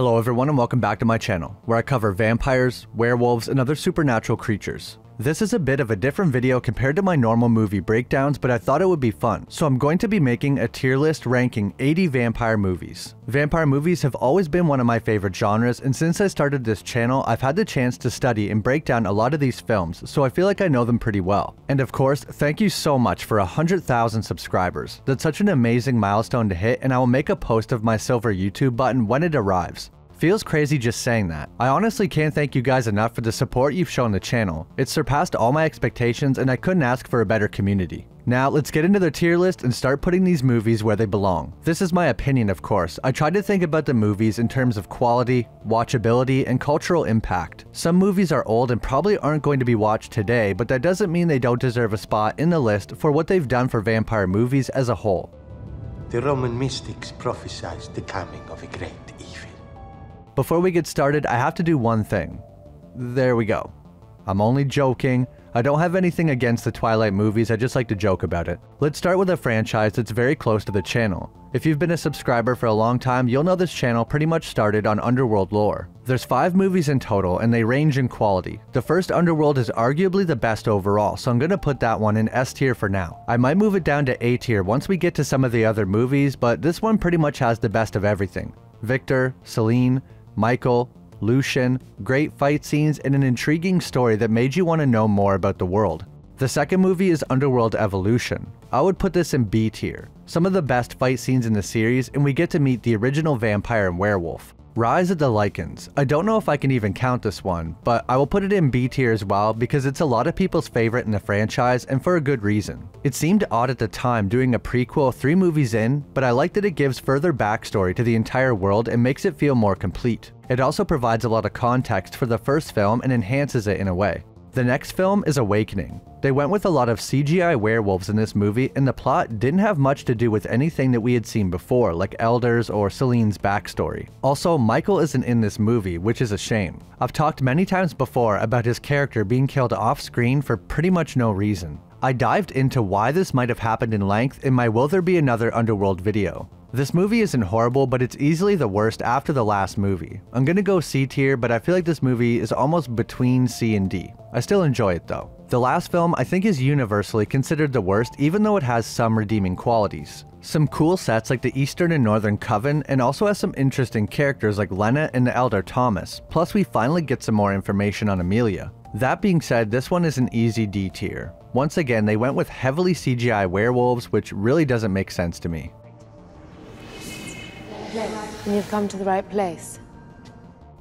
Hello everyone and welcome back to my channel, where I cover vampires, werewolves, and other supernatural creatures. This is a bit of a different video compared to my normal movie breakdowns, but I thought it would be fun, so I'm going to be making a tier list ranking 80 vampire movies. Vampire movies have always been one of my favorite genres, and since I started this channel, I've had the chance to study and break down a lot of these films, so I feel like I know them pretty well. And of course, thank you so much for 100,000 subscribers. That's such an amazing milestone to hit, and I will make a post of my silver YouTube button when it arrives. Feels crazy just saying that. I honestly can't thank you guys enough for the support you've shown the channel. It's surpassed all my expectations and I couldn't ask for a better community. Now let's get into the tier list and start putting these movies where they belong. This is my opinion, of course. I tried to think about the movies in terms of quality, watchability, and cultural impact. Some movies are old and probably aren't going to be watched today, but that doesn't mean they don't deserve a spot in the list for what they've done for vampire movies as a whole. The Roman mystics prophesied the coming of a great evil. Before we get started, I have to do one thing. There we go. I'm only joking. I don't have anything against the Twilight movies, I just like to joke about it. Let's start with a franchise that's very close to the channel. If you've been a subscriber for a long time, you'll know this channel pretty much started on Underworld lore. There's 5 movies in total, and they range in quality. The first Underworld is arguably the best overall, so I'm gonna put that one in S tier for now. I might move it down to A tier once we get to some of the other movies, but this one pretty much has the best of everything. Victor, Celine, Michael, Lucian, great fight scenes, and an intriguing story that made you want to know more about the world. The second movie is Underworld Evolution. I would put this in B tier. Some of the best fight scenes in the series, and we get to meet the original vampire and werewolf. Rise of the Lycans. I don't know if I can even count this one, but I will put it in B tier as well because it's a lot of people's favorite in the franchise and for a good reason. It seemed odd at the time doing a prequel 3 movies in, but I like that it gives further backstory to the entire world and makes it feel more complete. It also provides a lot of context for the first film and enhances it in a way. The next film is Awakening. They went with a lot of CGI werewolves in this movie, and the plot didn't have much to do with anything that we had seen before, like elders or Celine's backstory. Also, Michael isn't in this movie, which is a shame. I've talked many times before about his character being killed off screen for pretty much no reason. I dived into why this might have happened in length in my Will There Be Another Underworld video. This movie isn't horrible, but it's easily the worst after the last movie. I'm gonna go C tier, but I feel like this movie is almost between C and D. I still enjoy it though. The last film I think is universally considered the worst, even though it has some redeeming qualities. Some cool sets like the Eastern and Northern Coven, and also has some interesting characters like Lena and the Elder Thomas, plus we finally get some more information on Amelia. That being said, this one is an easy D tier. Once again, they went with heavily CGI werewolves, which really doesn't make sense to me. And you've come to the right place.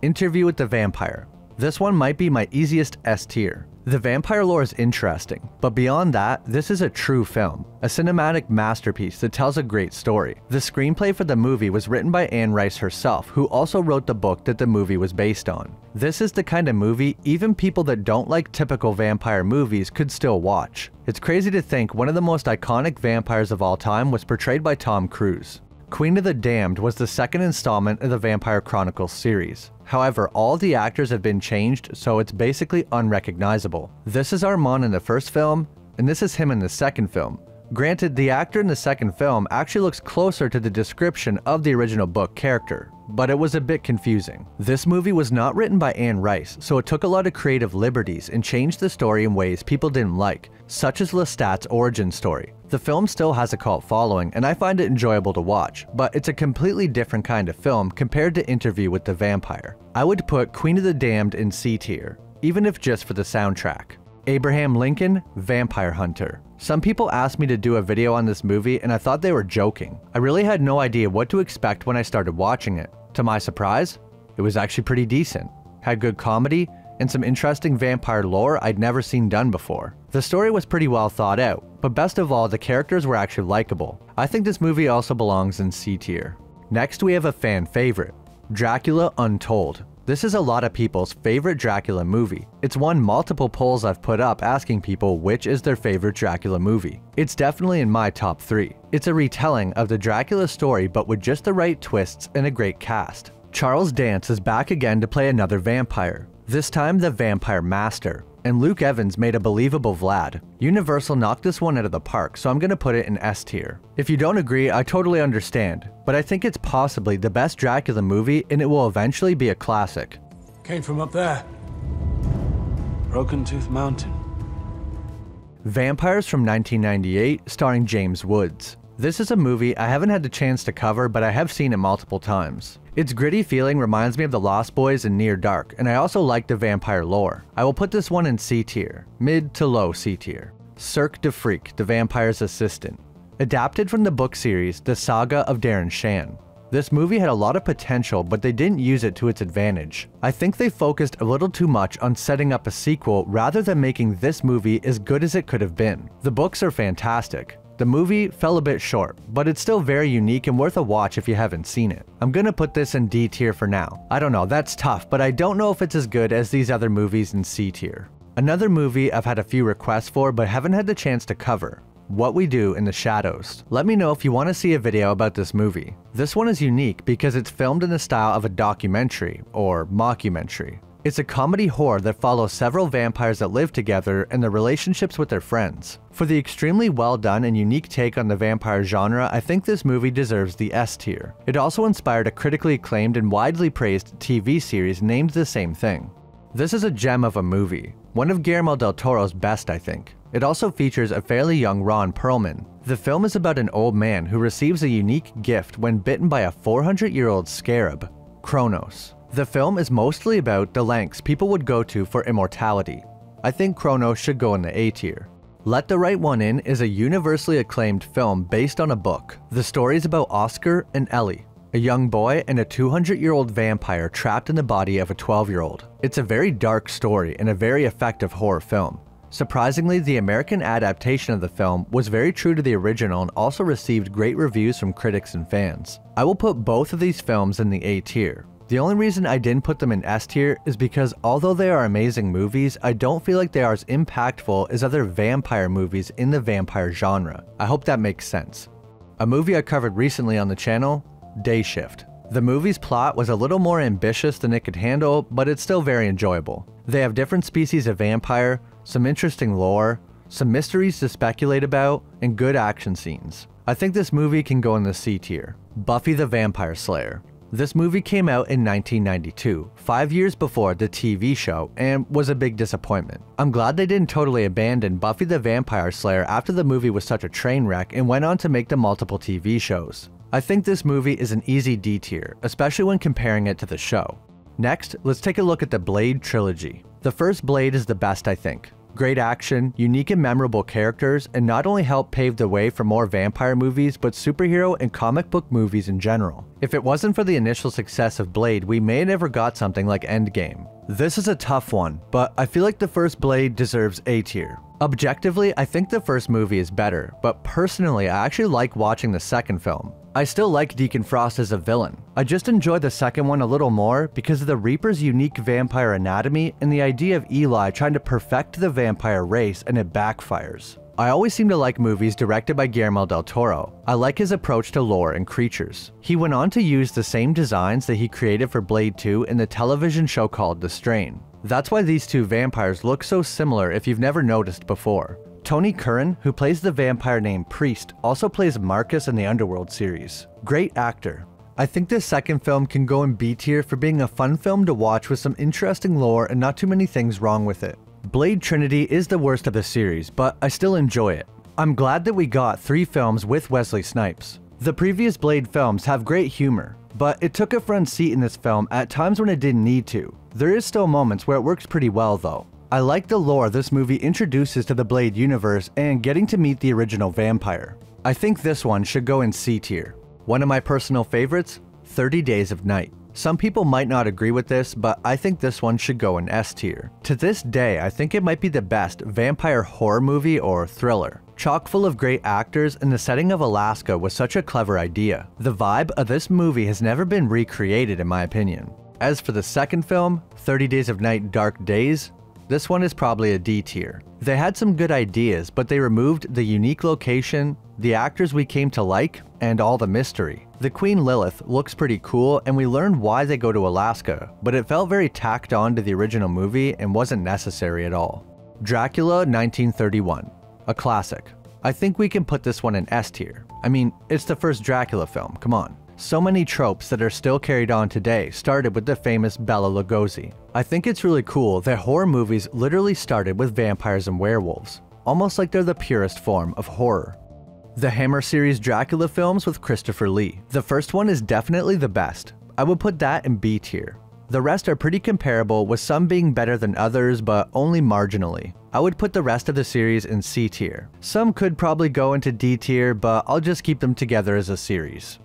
Interview with the Vampire. This one might be my easiest S tier. The vampire lore is interesting, but beyond that, this is a true film, a cinematic masterpiece that tells a great story. The screenplay for the movie was written by Anne Rice herself, who also wrote the book that the movie was based on. This is the kind of movie even people that don't like typical vampire movies could still watch. It's crazy to think one of the most iconic vampires of all time was portrayed by Tom Cruise. Queen of the Damned was the second installment of the Vampire Chronicles series. However, all the actors have been changed, so it's basically unrecognizable. This is Armand in the first film, and this is him in the second film. Granted, the actor in the second film actually looks closer to the description of the original book character, but it was a bit confusing. This movie was not written by Anne Rice, so it took a lot of creative liberties and changed the story in ways people didn't like, such as Lestat's origin story. The film still has a cult following, and I find it enjoyable to watch, but it's a completely different kind of film compared to Interview with the Vampire. I would put Queen of the Damned in C tier, even if just for the soundtrack. Abraham Lincoln, Vampire Hunter. Some people asked me to do a video on this movie and I thought they were joking. I really had no idea what to expect when I started watching it. To my surprise, it was actually pretty decent. Had good comedy and some interesting vampire lore I'd never seen done before. The story was pretty well thought out, but best of all, the characters were actually likable. I think this movie also belongs in C tier. Next we have a fan favorite, Dracula Untold. This is a lot of people's favorite Dracula movie. It's won multiple polls I've put up asking people which is their favorite Dracula movie. It's definitely in my top 3. It's a retelling of the Dracula story but with just the right twists and a great cast. Charles Dance is back again to play another vampire. This time the Vampire Master. and Luke Evans made a believable Vlad. Universal knocked this one out of the park, so I'm gonna put it in S tier. If you don't agree, I totally understand, but I think it's possibly the best Dracula movie and it will eventually be a classic. Came from up there. Broken Tooth Mountain. Vampires from 1998, starring James Woods. This is a movie I haven't had the chance to cover, but I have seen it multiple times. Its gritty feeling reminds me of The Lost Boys and Near Dark, and I also like the vampire lore. I will put this one in C tier, mid to low C tier. Cirque du Freak, the vampire's assistant. Adapted from the book series, The Saga of Darren Shan. This movie had a lot of potential, but they didn't use it to its advantage. I think they focused a little too much on setting up a sequel rather than making this movie as good as it could have been. The books are fantastic. The movie fell a bit short, but it's still very unique and worth a watch if you haven't seen it. I'm gonna put this in D tier for now. I don't know, that's tough, but I don't know if it's as good as these other movies in C tier. Another movie I've had a few requests for but haven't had the chance to cover. What We Do in the Shadows. Let me know if you want to see a video about this movie. This one is unique because it's filmed in the style of a documentary, or mockumentary. It's a comedy horror that follows several vampires that live together and their relationships with their friends. For the extremely well done and unique take on the vampire genre, I think this movie deserves the S tier. It also inspired a critically acclaimed and widely praised TV series named the same thing. This is a gem of a movie. One of Guillermo del Toro's best, I think. It also features a fairly young Ron Perlman. The film is about an old man who receives a unique gift when bitten by a 400-year-old scarab, Kronos. The film is mostly about the lengths people would go to for immortality. I think Kronos should go in the A tier. Let the Right One In is a universally acclaimed film based on a book. The story is about Oscar and Ellie, a young boy and a 200-year-old vampire trapped in the body of a 12-year-old. It's a very dark story and a very effective horror film. Surprisingly, the American adaptation of the film was very true to the original and also received great reviews from critics and fans. I will put both of these films in the A tier. The only reason I didn't put them in S tier is because although they are amazing movies, I don't feel like they are as impactful as other vampire movies in the vampire genre. I hope that makes sense. A movie I covered recently on the channel, Day Shift. The movie's plot was a little more ambitious than it could handle, but it's still very enjoyable. They have different species of vampire, some interesting lore, some mysteries to speculate about, and good action scenes. I think this movie can go in the C tier. Buffy the Vampire Slayer. This movie came out in 1992, 5 years before the TV show, and was a big disappointment. I'm glad they didn't totally abandon Buffy the Vampire Slayer after the movie was such a train wreck and went on to make the multiple TV shows. I think this movie is an easy D tier, especially when comparing it to the show. Next, let's take a look at the Blade trilogy. The first Blade is the best, I think. Great action, unique and memorable characters, and not only helped pave the way for more vampire movies, but superhero and comic book movies in general. If it wasn't for the initial success of Blade, we may have never got something like Endgame. This is a tough one, but I feel like the first Blade deserves A tier. Objectively, I think the first movie is better, but personally, I actually like watching the second film. I still like Deacon Frost as a villain. I just enjoy the second one a little more because of the Reaper's unique vampire anatomy and the idea of Eli trying to perfect the vampire race and it backfires. I always seem to like movies directed by Guillermo del Toro. I like his approach to lore and creatures. He went on to use the same designs that he created for Blade 2 in the television show called The Strain. That's why these two vampires look so similar if you've never noticed before. Tony Curran, who plays the vampire named Priest, also plays Marcus in the Underworld series. Great actor. I think this second film can go in B tier for being a fun film to watch with some interesting lore and not too many things wrong with it. Blade Trinity is the worst of the series, but I still enjoy it. I'm glad that we got 3 films with Wesley Snipes. The previous Blade films have great humor, but it took a front seat in this film at times when it didn't need to. There is still moments where it works pretty well though. I like the lore this movie introduces to the Blade universe and getting to meet the original vampire. I think this one should go in C tier. One of my personal favorites, 30 Days of Night. Some people might not agree with this, but I think this one should go in S tier. To this day, I think it might be the best vampire horror movie or thriller. Chock full of great actors, and the setting of Alaska was such a clever idea. The vibe of this movie has never been recreated in my opinion. As for the second film, 30 Days of Night Dark Days, this one is probably a D tier. They had some good ideas, but they removed the unique location, the actors we came to like, and all the mystery. The Queen Lilith looks pretty cool, and we learned why they go to Alaska, but it felt very tacked on to the original movie and wasn't necessary at all. Dracula 1931. A classic. I think we can put this one in S tier. I mean, it's the first Dracula film, come on. So many tropes that are still carried on today started with the famous Bela Lugosi. I think it's really cool that horror movies literally started with vampires and werewolves, almost like they're the purest form of horror. The Hammer series Dracula films with Christopher Lee. The first one is definitely the best. I would put that in B tier. The rest are pretty comparable, with some being better than others, but only marginally. I would put the rest of the series in C tier. Some could probably go into D tier, but I'll just keep them together as a series.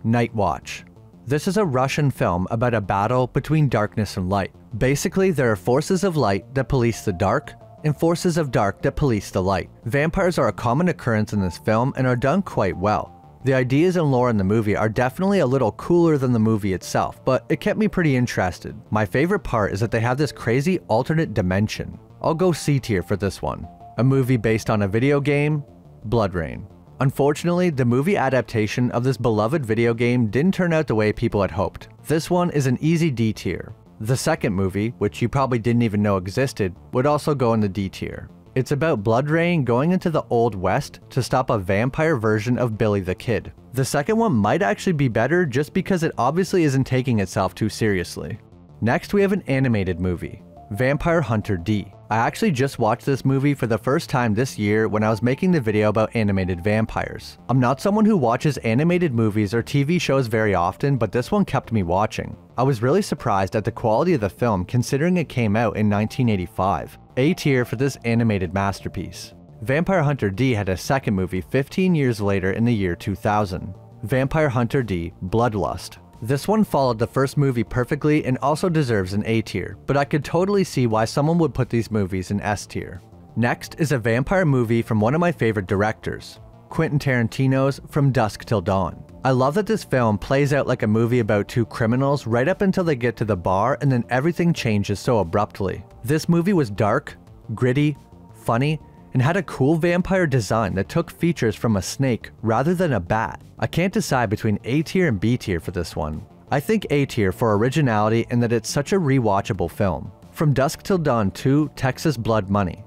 Night Watch. This is a Russian film about a battle between darkness and light. Basically, there are forces of light that police the dark, and forces of dark that police the light. Vampires are a common occurrence in this film and are done quite well. The ideas and lore in the movie are definitely a little cooler than the movie itself, but it kept me pretty interested. My favorite part is that they have this crazy alternate dimension. I'll go C tier for this one. A movie based on a video game, Blood Rain. Unfortunately, the movie adaptation of this beloved video game didn't turn out the way people had hoped. This one is an easy D tier. The second movie, which you probably didn't even know existed, would also go in the D tier. It's about Blood Rain going into the Old West to stop a vampire version of Billy the Kid. The second one might actually be better just because it obviously isn't taking itself too seriously. Next, we have an animated movie, Vampire Hunter D. I actually just watched this movie for the first time this year when I was making the video about animated vampires. I'm not someone who watches animated movies or TV shows very often, but this one kept me watching. I was really surprised at the quality of the film considering it came out in 1985. A tier for this animated masterpiece. Vampire Hunter D had a second movie 15 years later in the year 2000. Vampire Hunter D Bloodlust. This one followed the first movie perfectly and also deserves an A tier, but I could totally see why someone would put these movies in S tier. Next is a vampire movie from one of my favorite directors, Quentin Tarantino's From Dusk Till Dawn. I love that this film plays out like a movie about two criminals right up until they get to the bar, and then everything changes so abruptly. This movie was dark, gritty, funny, and had a cool vampire design that took features from a snake rather than a bat. I can't decide between A tier and B tier for this one. I think A tier for originality and that it's such a rewatchable film. From Dusk Till Dawn 2, Texas Blood Money.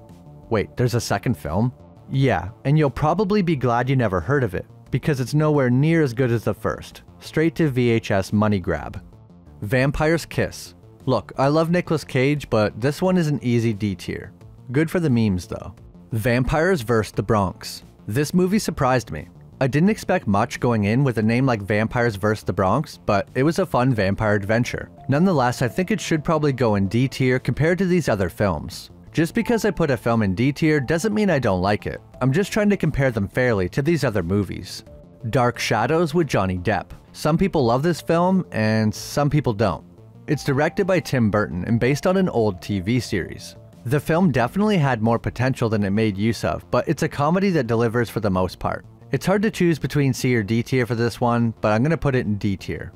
Wait, there's a second film? Yeah, and you'll probably be glad you never heard of it, because it's nowhere near as good as the first. Straight to VHS money grab. Vampire's Kiss. Look, I love Nicolas Cage, but this one is an easy D tier. Good for the memes though. Vampires vs. the Bronx. This movie surprised me. I didn't expect much going in with a name like Vampires vs. the Bronx, but it was a fun vampire adventure. Nonetheless, I think it should probably go in D tier compared to these other films. Just because I put a film in D tier doesn't mean I don't like it. I'm just trying to compare them fairly to these other movies. Dark Shadows with Johnny Depp. Some people love this film and some people don't. It's directed by Tim Burton and based on an old TV series. The film definitely had more potential than it made use of, but it's a comedy that delivers for the most part. It's hard to choose between C or D tier for this one, but I'm gonna put it in D tier.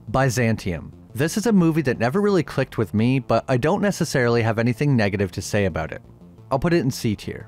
Byzantium. This is a movie that never really clicked with me, but I don't necessarily have anything negative to say about it. I'll put it in C tier.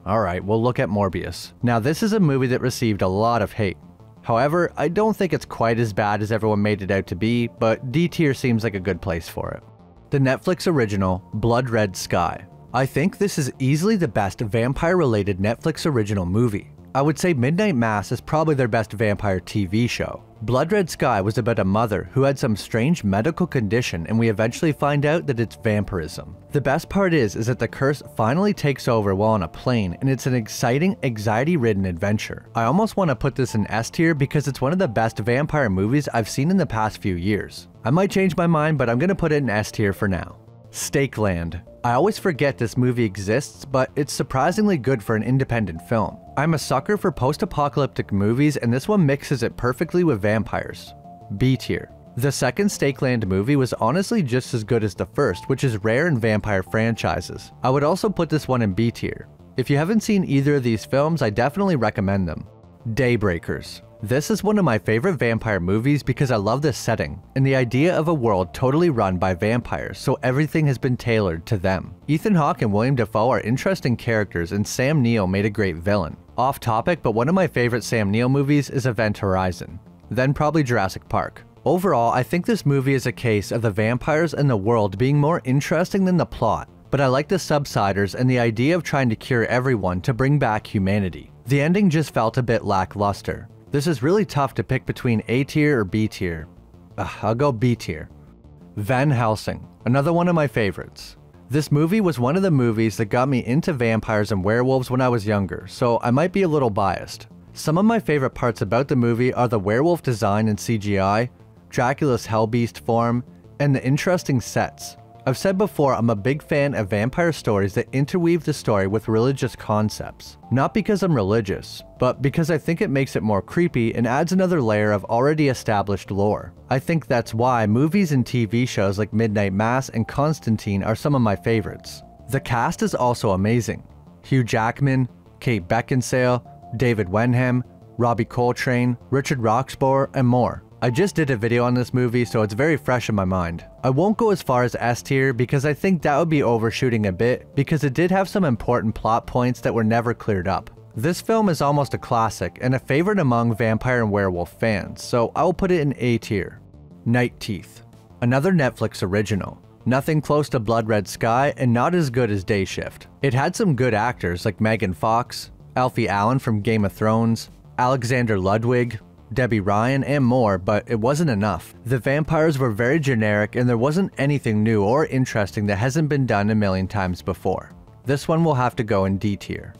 Alright, we'll look at Morbius. Now this is a movie that received a lot of hate. However, I don't think it's quite as bad as everyone made it out to be, but D tier seems like a good place for it. The Netflix original, Blood Red Sky. I think this is easily the best vampire-related Netflix original movie. I would say Midnight Mass is probably their best vampire TV show. Blood Red Sky was about a mother who had some strange medical condition, and we eventually find out that it's vampirism. The best part is that the curse finally takes over while on a plane, and it's an exciting, anxiety-ridden adventure. I almost want to put this in S tier because it's one of the best vampire movies I've seen in the past few years. I might change my mind, but I'm gonna put it in S tier for now. Stakeland. I always forget this movie exists, but it's surprisingly good for an independent film. I'm a sucker for post-apocalyptic movies, and this one mixes it perfectly with vampires. B tier. The second Stakeland movie was honestly just as good as the first, which is rare in vampire franchises. I would also put this one in B tier. If you haven't seen either of these films, I definitely recommend them. Daybreakers. This is one of my favorite vampire movies because I love this setting, and the idea of a world totally run by vampires, so everything has been tailored to them. Ethan Hawke and William Dafoe are interesting characters, and Sam Neill made a great villain. Off topic, but one of my favorite Sam Neill movies is Event Horizon. Then probably Jurassic Park. Overall, I think this movie is a case of the vampires and the world being more interesting than the plot. but I like the subsiders and the idea of trying to cure everyone to bring back humanity. The ending just felt a bit lackluster. This is really tough to pick between A tier or B tier. I'll go B tier. Van Helsing, another one of my favorites. This movie was one of the movies that got me into vampires and werewolves when I was younger, so I might be a little biased. Some of my favorite parts about the movie are the werewolf design and CGI, Dracula's hellbeast form, and the interesting sets. I've said before I'm a big fan of vampire stories that interweave the story with religious concepts. Not because I'm religious, but because I think it makes it more creepy and adds another layer of already established lore. I think that's why movies and TV shows like Midnight Mass and Constantine are some of my favorites. The cast is also amazing. Hugh Jackman, Kate Beckinsale, David Wenham, Robbie Coltrane, Richard Roxburgh, and more. I just did a video on this movie, so it's very fresh in my mind. I won't go as far as S tier because I think that would be overshooting a bit because it did have some important plot points that were never cleared up. This film is almost a classic and a favorite among vampire and werewolf fans, so I will put it in A tier. Night Teeth, another Netflix original. Nothing close to Blood Red Sky and not as good as Day Shift. It had some good actors like Megan Fox, Alfie Allen from Game of Thrones, Alexander Ludwig, Debbie Ryan, and more, but it wasn't enough. The vampires were very generic and there wasn't anything new or interesting that hasn't been done a million times before. This one will have to go in D tier.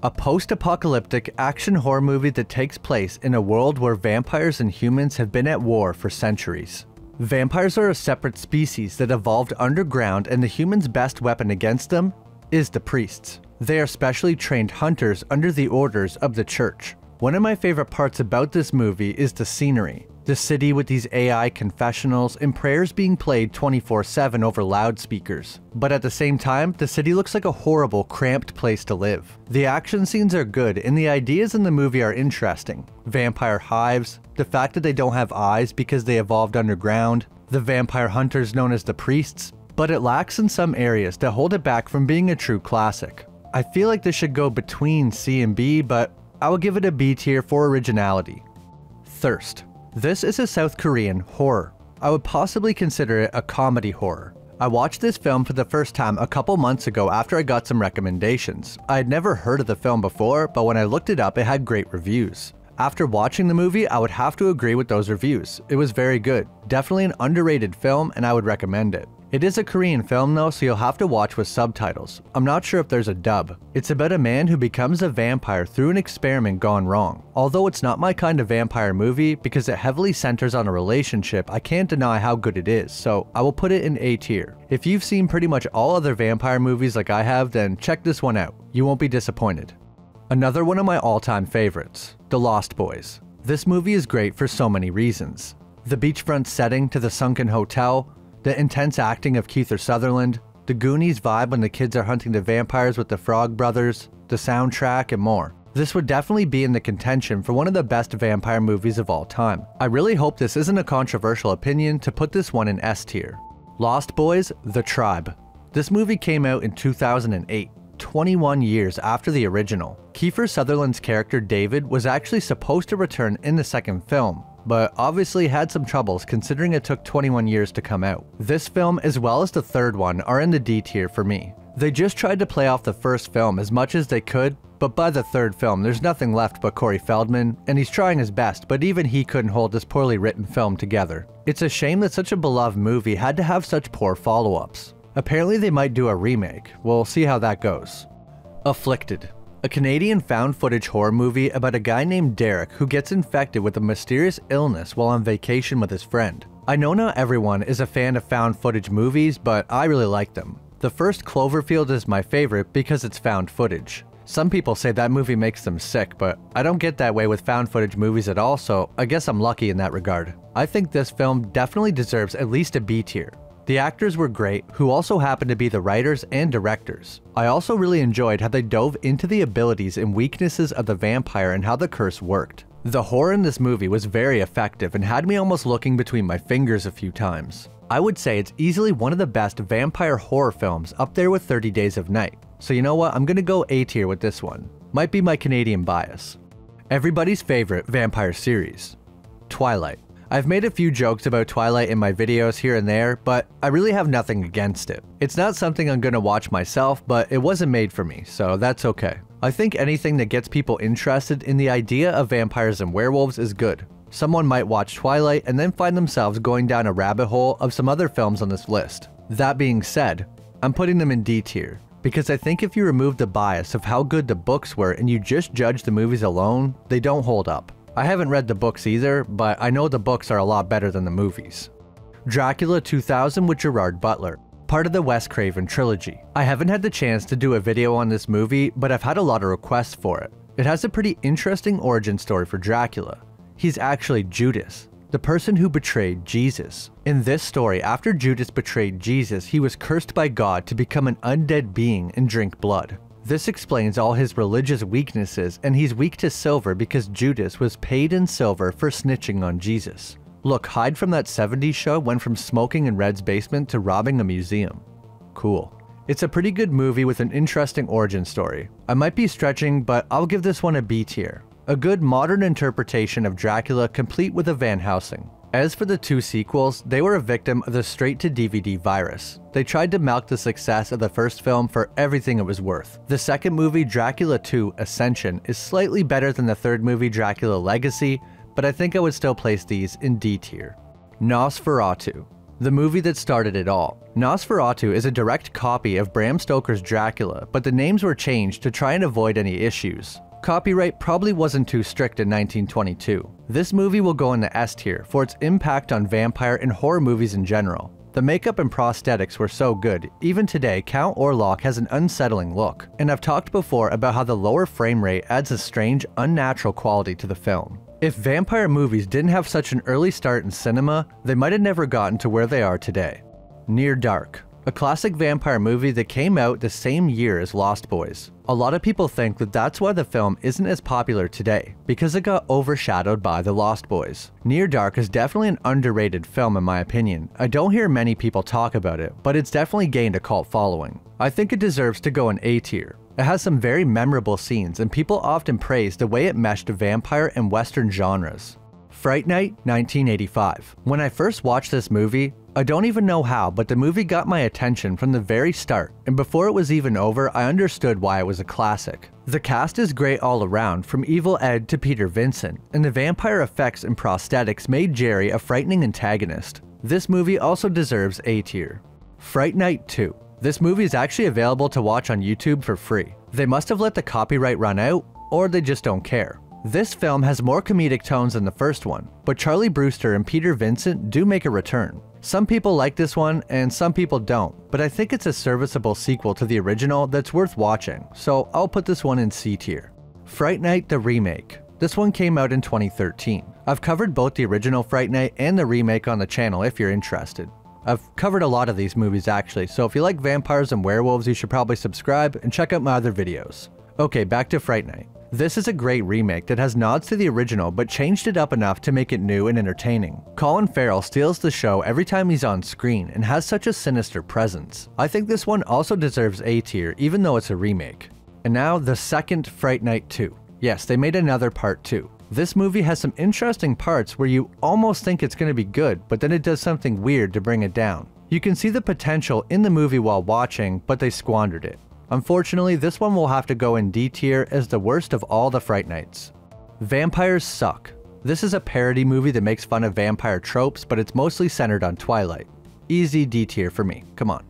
A post-apocalyptic action horror movie that takes place in a world where vampires and humans have been at war for centuries. Vampires are a separate species that evolved underground, and the humans' best weapon against them is the priests. They are specially trained hunters under the orders of the church. One of my favorite parts about this movie is the scenery. The city with these AI confessionals and prayers being played 24/7 over loudspeakers. But at the same time, the city looks like a horrible, cramped place to live. The action scenes are good and the ideas in the movie are interesting. Vampire hives, the fact that they don't have eyes because they evolved underground, the vampire hunters known as the priests, but it lacks in some areas that hold it back from being a true classic. I feel like this should go between C and B, but I will give it a B tier for originality. Thirst. This is a South Korean horror. I would possibly consider it a comedy horror. I watched this film for the first time a couple months ago after I got some recommendations. I had never heard of the film before, but when I looked it up, it had great reviews. After watching the movie, I would have to agree with those reviews. It was very good. Definitely an underrated film and I would recommend it. It is a Korean film though, so you'll have to watch with subtitles. I'm not sure if there's a dub. It's about a man who becomes a vampire through an experiment gone wrong. Although it's not my kind of vampire movie because it heavily centers on a relationship, I can't deny how good it is, so I will put it in A tier. If you've seen pretty much all other vampire movies like I have, then check this one out. You won't be disappointed. Another one of my all-time favorites, The Lost Boys. This movie is great for so many reasons. The beachfront setting to the sunken hotel, the intense acting of Kiefer Sutherland, the Goonies vibe when the kids are hunting the vampires with the Frog Brothers, the soundtrack, and more. This would definitely be in the contention for one of the best vampire movies of all time. I really hope this isn't a controversial opinion to put this one in S tier. Lost Boys, The Tribe. This movie came out in 2008, 21 years after the original. Kiefer Sutherland's character David was actually supposed to return in the second film, but obviously had some troubles considering it took 21 years to come out. This film as well as the third one are in the D tier for me. They just tried to play off the first film as much as they could, but by the third film there's nothing left but Corey Feldman, and he's trying his best, but even he couldn't hold this poorly written film together. It's a shame that such a beloved movie had to have such poor follow-ups. Apparently they might do a remake. We'll see how that goes. Afflicted. A Canadian found footage horror movie about a guy named Derek who gets infected with a mysterious illness while on vacation with his friend. I know not everyone is a fan of found footage movies, but I really like them. The first Cloverfield is my favorite because it's found footage. Some people say that movie makes them sick, but I don't get that way with found footage movies at all, so I guess I'm lucky in that regard. I think this film definitely deserves at least a B tier. The actors were great, who also happened to be the writers and directors. I also really enjoyed how they dove into the abilities and weaknesses of the vampire and how the curse worked. The horror in this movie was very effective and had me almost looking between my fingers a few times. I would say it's easily one of the best vampire horror films, up there with 30 Days of Night. So you know what, I'm gonna go A tier with this one. Might be my Canadian bias. Everybody's favorite vampire series, Twilight. I've made a few jokes about Twilight in my videos here and there, but I really have nothing against it. It's not something I'm gonna watch myself, but it wasn't made for me, so that's okay. I think anything that gets people interested in the idea of vampires and werewolves is good. Someone might watch Twilight and then find themselves going down a rabbit hole of some other films on this list. That being said, I'm putting them in D tier, because I think if you remove the bias of how good the books were and you just judge the movies alone, they don't hold up. I haven't read the books either, but I know the books are a lot better than the movies. Dracula 2000 with Gerard Butler, part of the Wes Craven trilogy. I haven't had the chance to do a video on this movie, but I've had a lot of requests for it. It has a pretty interesting origin story for Dracula. He's actually Judas, the person who betrayed Jesus. In this story, after Judas betrayed Jesus, he was cursed by God to become an undead being and drink blood. This explains all his religious weaknesses, and he's weak to silver because Judas was paid in silver for snitching on Jesus. Look, Hyde from that 70s show went from smoking in Red's basement to robbing a museum. Cool. It's a pretty good movie with an interesting origin story. I might be stretching, but I'll give this one a B tier. A good modern interpretation of Dracula complete with a Van Helsing. As for the two sequels, they were a victim of the straight-to-DVD virus. They tried to milk the success of the first film for everything it was worth. The second movie, Dracula 2 Ascension, is slightly better than the third movie, Dracula Legacy, but I think I would still place these in D tier. Nosferatu, the movie that started it all. Nosferatu is a direct copy of Bram Stoker's Dracula, but the names were changed to try and avoid any issues. Copyright probably wasn't too strict in 1922. This movie will go in the S tier for its impact on vampire and horror movies in general. The makeup and prosthetics were so good, even today Count Orlok has an unsettling look. And I've talked before about how the lower frame rate adds a strange, unnatural quality to the film. If vampire movies didn't have such an early start in cinema, they might have never gotten to where they are today. Near Dark, a classic vampire movie that came out the same year as Lost Boys. A lot of people think that that's why the film isn't as popular today, because it got overshadowed by The Lost Boys. Near Dark is definitely an underrated film in my opinion. I don't hear many people talk about it, but it's definitely gained a cult following. I think it deserves to go in A tier. It has some very memorable scenes, and people often praise the way it meshed vampire and western genres. Fright Night, 1985. When I first watched this movie, I don't even know how, but the movie got my attention from the very start, and before it was even over, I understood why it was a classic. The cast is great all around, from Evil Ed to Peter Vincent, and the vampire effects and prosthetics made Jerry a frightening antagonist. This movie also deserves A tier. Fright Night 2. This movie is actually available to watch on YouTube for free. They must have let the copyright run out, or they just don't care. This film has more comedic tones than the first one, but Charlie Brewster and Peter Vincent do make a return. Some people like this one, and some people don't, but I think it's a serviceable sequel to the original that's worth watching, so I'll put this one in C tier. Fright Night the Remake. This one came out in 2013. I've covered both the original Fright Night and the remake on the channel if you're interested. I've covered a lot of these movies actually, so if you like vampires and werewolves, you should probably subscribe and check out my other videos. Okay, back to Fright Night. This is a great remake that has nods to the original but changed it up enough to make it new and entertaining. Colin Farrell steals the show every time he's on screen and has such a sinister presence. I think this one also deserves A tier even though it's a remake. And now the second Fright Night 2. Yes, they made another part 2. This movie has some interesting parts where you almost think it's going to be good, but then it does something weird to bring it down. You can see the potential in the movie while watching, but they squandered it. Unfortunately, this one will have to go in D tier as the worst of all the Fright Nights. Vampires Suck. This is a parody movie that makes fun of vampire tropes, but it's mostly centered on Twilight. Easy D tier for me, come on.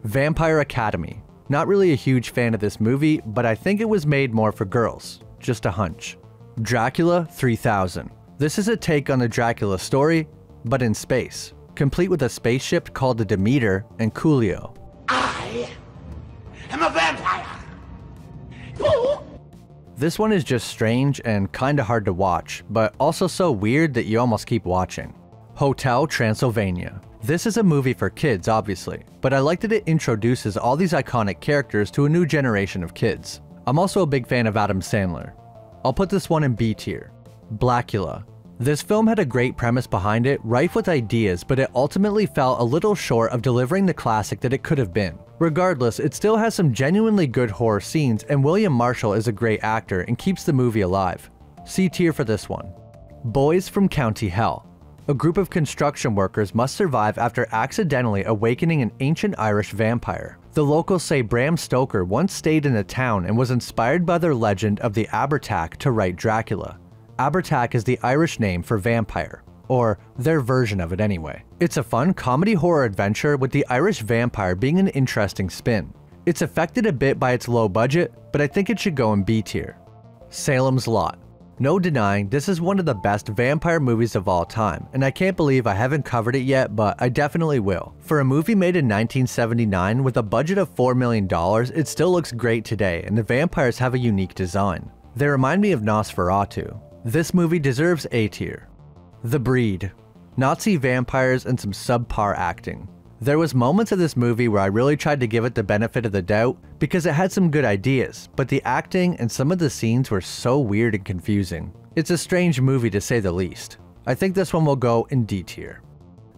Vampire Academy. Not really a huge fan of this movie, but I think it was made more for girls. Just a hunch. Dracula 3000. This is a take on the Dracula story, but in space, complete with a spaceship called the Demeter and Coolio. I am a vampire. This one is just strange and kinda hard to watch, but also so weird that you almost keep watching. Hotel Transylvania. This is a movie for kids, obviously, but I like that it introduces all these iconic characters to a new generation of kids. I'm also a big fan of Adam Sandler. I'll put this one in B tier. Blackula. This film had a great premise behind it, rife with ideas, but it ultimately fell a little short of delivering the classic that it could have been. Regardless, it still has some genuinely good horror scenes, and William Marshall is a great actor and keeps the movie alive. C tier for this one. Boys from County Hell. A group of construction workers must survive after accidentally awakening an ancient Irish vampire. The locals say Bram Stoker once stayed in the town and was inspired by their legend of the Abertac to write Dracula. Abertac is the Irish name for vampire, or their version of it anyway. It's a fun comedy horror adventure with the Irish vampire being an interesting spin. It's affected a bit by its low budget, but I think it should go in B tier. Salem's Lot. No denying, this is one of the best vampire movies of all time, and I can't believe I haven't covered it yet, but I definitely will. For a movie made in 1979 with a budget of $4 million, it still looks great today, and the vampires have a unique design. They remind me of Nosferatu. This movie deserves A tier. The Breed. Nazi vampires and some subpar acting. There was moments of this movie where I really tried to give it the benefit of the doubt because it had some good ideas, but the acting and some of the scenes were so weird and confusing. It's a strange movie to say the least. I think this one will go in D tier.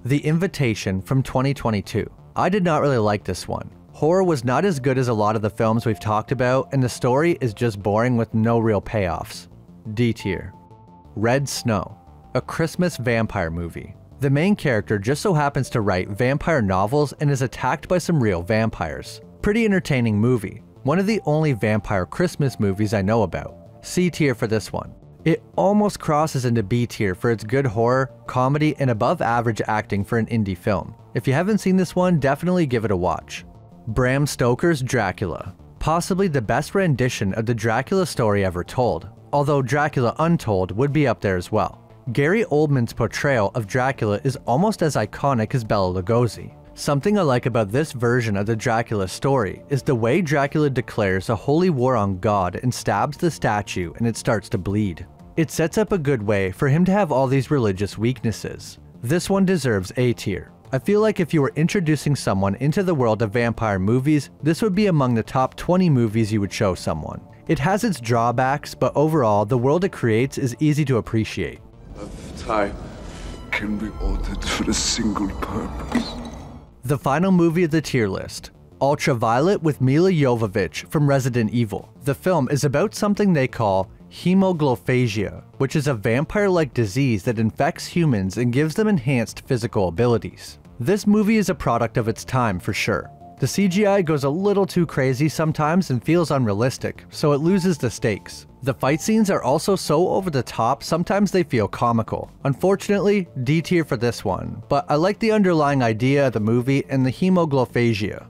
The Invitation from 2022. I did not really like this one. Horror was not as good as a lot of the films we've talked about, and the story is just boring with no real payoffs. D tier. Red Snow. A Christmas vampire movie. The main character just so happens to write vampire novels and is attacked by some real vampires. Pretty entertaining movie. One of the only vampire Christmas movies I know about. C tier for this one. It almost crosses into B tier for its good horror, comedy, and above average acting for an indie film. If you haven't seen this one, definitely give it a watch. Bram Stoker's Dracula. Possibly the best rendition of the Dracula story ever told, although Dracula Untold would be up there as well. Gary Oldman's portrayal of Dracula is almost as iconic as Bela Lugosi. Something I like about this version of the Dracula story is the way Dracula declares a holy war on God and stabs the statue and it starts to bleed. It sets up a good way for him to have all these religious weaknesses. This one deserves A tier. I feel like if you were introducing someone into the world of vampire movies, this would be among the top 20 movies you would show someone. It has its drawbacks, but overall, the world it creates is easy to appreciate. Time can be altered for a single purpose. The final movie of the tier list. Ultraviolet with Mila Jovovich from Resident Evil. The film is about something they call hemoglophagia, which is a vampire-like disease that infects humans and gives them enhanced physical abilities. This movie is a product of its time for sure. The CGI goes a little too crazy sometimes and feels unrealistic, so it loses the stakes. The fight scenes are also so over the top, sometimes they feel comical. Unfortunately, D tier for this one, but I like the underlying idea of the movie and the hemoglophagia.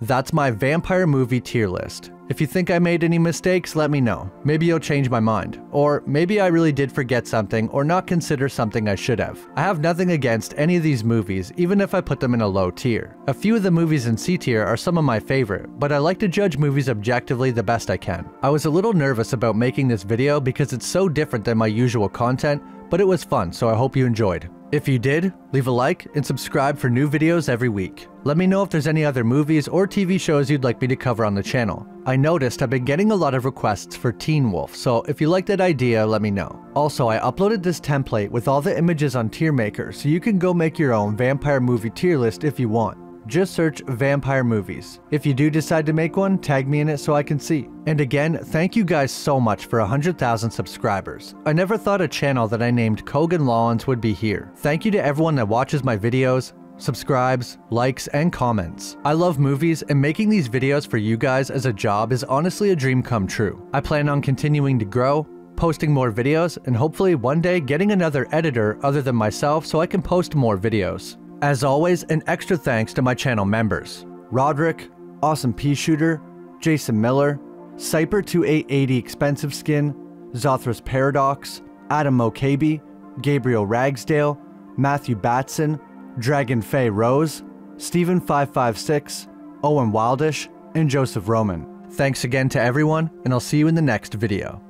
That's my vampire movie tier list. If you think I made any mistakes, let me know. Maybe you'll change my mind. Or maybe I really did forget something or not consider something I should have. I have nothing against any of these movies, even if I put them in a low tier. A few of the movies in C tier are some of my favorite, but I like to judge movies objectively the best I can. I was a little nervous about making this video because it's so different than my usual content, but it was fun, so I hope you enjoyed. If you did, leave a like and subscribe for new videos every week. Let me know if there's any other movies or TV shows you'd like me to cover on the channel. I noticed I've been getting a lot of requests for Teen Wolf, so if you like that idea, let me know. Also, I uploaded this template with all the images on Tiermaker, so you can go make your own vampire movie tier list if you want. Just search vampire movies. If you do decide to make one, tag me in it so I can see. And again, thank you guys so much for 100,000 subscribers. I never thought a channel that I named Cogan Lollins would be here. Thank you to everyone that watches my videos, subscribes, likes, and comments. I love movies, and making these videos for you guys as a job is honestly a dream come true. I plan on continuing to grow, posting more videos, and hopefully one day getting another editor other than myself so I can post more videos. As always, an extra thanks to my channel members: Roderick, Awesome Pea Shooter, Jason Miller, Cyper2880 Expensive Skin, Zothras Paradox, Adam Mokabe, Gabriel Ragsdale, Matthew Batson, Dragon Faye Rose, Steven556, Owen Wildish, and Joseph Roman. Thanks again to everyone, and I'll see you in the next video.